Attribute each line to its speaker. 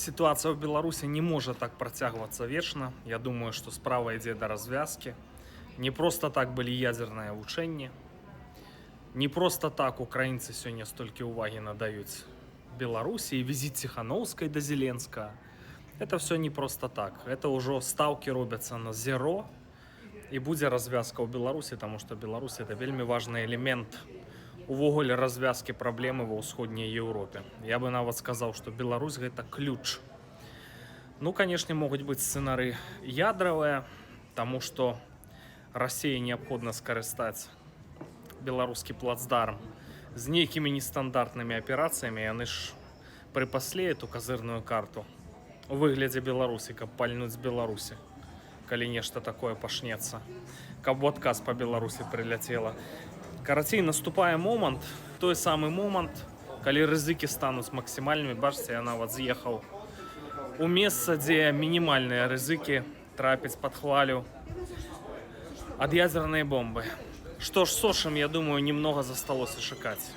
Speaker 1: Ситуация в Беларуси не может так протягиваться вечно. Я думаю, что справа идет до развязки. Не просто так были ядерные учения. Не просто так украинцы сегодня столько уваги надают Беларуси и визит Тихановской до Зеленского. Это все не просто так. Это уже ставки робятся на зеро. І буде развязка ў Беларусі, тому што Беларусь это вельмі важны элемент увогуле развязкі праблемы ва ўсходняй Еўропе. Я бы нават сказаў, што Беларусь гэта ключ. Ну, канешне, могуць быць сцэнары ядравыя, таму што Расіі неабходна скарыстаць беларускі плацдарм з нейкімі нестандартнымі аперацыямі. Яны ж прыпаслі эту казырную карту у выглядзе Беларусі, каб пальнуць з Беларусі, калі нешта такое пашнецца, каб у адказ па Беларусі прыляцела. Карацей, наступае момант, той самы момант, калі рызыкі стануць максімальнымі. Бачыце, я нават з'ехаў у месца, дзе мінімальныя рызыкі трапіць пад хвалю ад ядзернай бомбы. Што ж, сошым, я думаю, немного засталося чакаць.